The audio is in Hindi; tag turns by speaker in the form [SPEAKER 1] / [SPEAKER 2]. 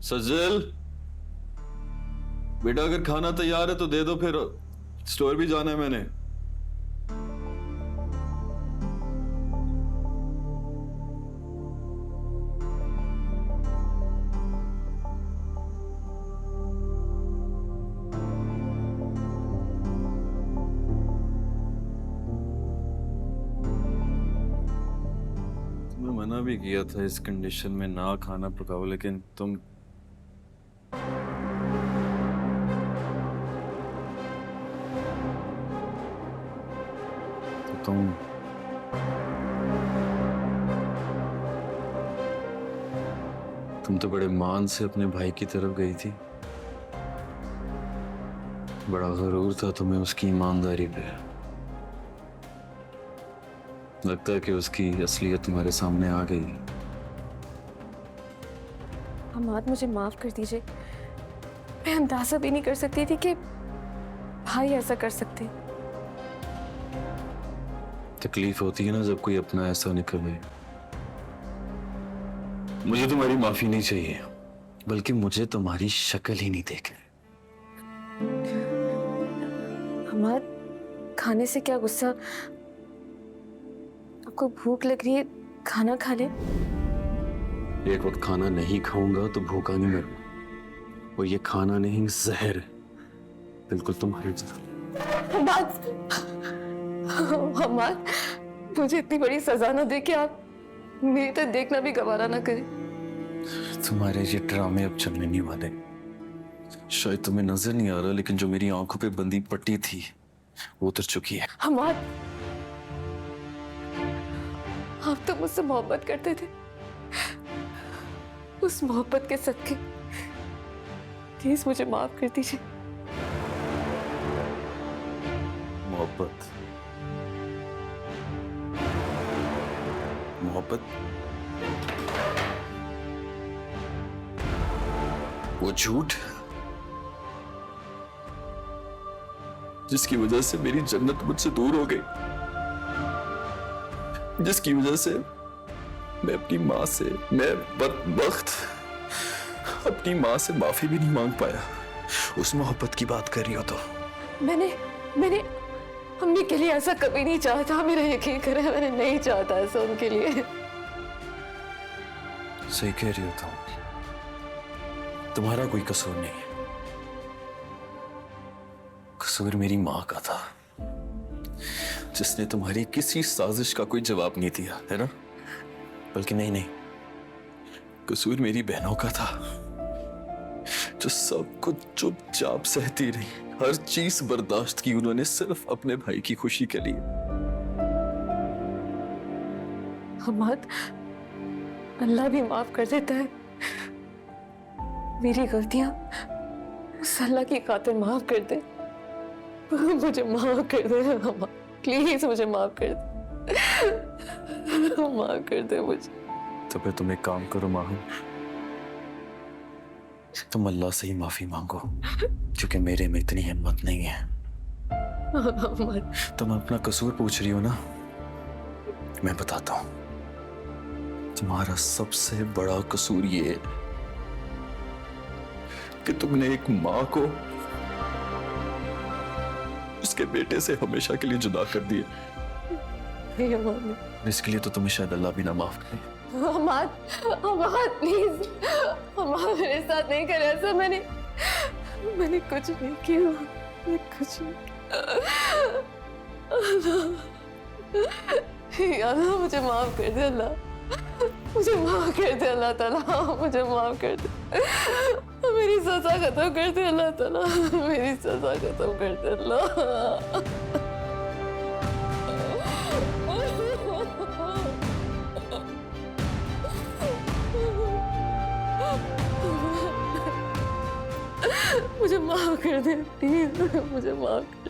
[SPEAKER 1] सजल बेटा, अगर खाना तैयार है तो दे दो, फिर स्टोर भी जाना है मैंने। मैं मना भी किया था इस कंडीशन में ना खाना पकाओ, लेकिन तुम तुम तो बड़े मान से अपने भाई की तरफ गई थी। बड़ा गरूर था तुम्हें उसकी ईमानदारी पे। लगता है कि उसकी असलियत तुम्हारे सामने आ गई।
[SPEAKER 2] हमाद, मुझे माफ कर दीजिए। मैं अंदाजा भी नहीं कर सकती थी कि भाई ऐसा कर सकते।
[SPEAKER 1] तकलीफ होती है ना जब कोई अपना ऐसा निकले। मुझे तुम्हारी माफी नहीं चाहिए, बल्कि मुझे तुम्हारी शक्ल ही नहीं देखनी।
[SPEAKER 2] हमाद, खाने से क्या गुस्सा? आपको भूख लग रही है, खाना खा ले।
[SPEAKER 1] एक वक्त खाना नहीं खाऊंगा तो भूखा नहीं मरूंगा, और ये खाना नहीं जहर है, बिल्कुल तुम्हारी जैसा।
[SPEAKER 2] हमाद, मुझे इतनी बड़ी सजा ना दे कि आप मेरी तो देखना भी गवारा ना करें।
[SPEAKER 1] तुम्हारे ये ड्रामे अब चलने नहीं वाले। शायद तुम्हें नजर नहीं आ रहा, लेकिन जो मेरी आंखों पे बंदी पट्टी थी वो उतर चुकी है।
[SPEAKER 2] हमाद, आप तो मुझसे मोहब्बत करते थे। उस मोहब्बत के सदके प्लीज मुझे माफ कर दीजिए।
[SPEAKER 1] मोहब्बत मोहब्बत वो झूठ जिसकी वजह से मेरी जन्नत मुझसे दूर हो गई, जिसकी वजह से मैं अपनी मां से, मैं बदबख्त अपनी मां से माफी भी नहीं मांग पाया। उस मोहब्बत की बात कर रही हो तो?
[SPEAKER 2] मैंने अम्मी के लिए ऐसा कभी नहीं चाहा था। मेरा यकीन करें, मैंने नहीं चाहता ऐसा उनके लिए।
[SPEAKER 1] सही कह रही हो तुम, तुम्हारा कोई कसूर नहीं है। कसूर मेरी मां का था, जिसने तुम्हारी किसी साजिश का कोई जवाब नहीं दिया, है ना? बल्कि नहीं, कसूर मेरी बहनों का था, जो सब कुछ चुपचाप सहती रही, हर चीज बर्दाश्त की उन्होंने, सिर्फ अपने भाई की खुशी के लिए।
[SPEAKER 2] हमाद, अल्लाह भी माफ कर देता है। मेरी गलतियां उस अल्लाह की खातिर माफ कर दे। मुझे माफ कर दे हमाद, प्लीज मुझे माफ कर दे। माफ कर दे मुझे।
[SPEAKER 1] तो फिर तुम एक काम करो माहू, तुम अल्लाह से ही माफी मांगो, क्योंकि मेरे में इतनी हिम्मत नहीं है। तुम अपना कसूर पूछ रही हो ना, मैं बताता हूं। तुम्हारा सबसे बड़ा कसूर ये है कि तुमने एक मां को उसके बेटे से हमेशा के लिए जुदा कर दिया। इसके लिए तो तुम्हें शायद अल्लाह भी ना माफ करे।
[SPEAKER 2] हमाद, प्लीज, हमाद मेरे साथ नहीं करे ऐसा। मैंने कुछ नहीं किया, मैंने कुछ नहीं किया। अल्लाह मुझे माफ कर दे, अल्लाह मुझे माफ कर दे, अल्लाह ताला मुझे माफ कर दे। मेरी सजा खत्म कर दे अल्लाह ताला, मेरी सजा खत्म कर दे अल्लाह। मुझे माफ कर दे प्लीज, मुझे माफ कर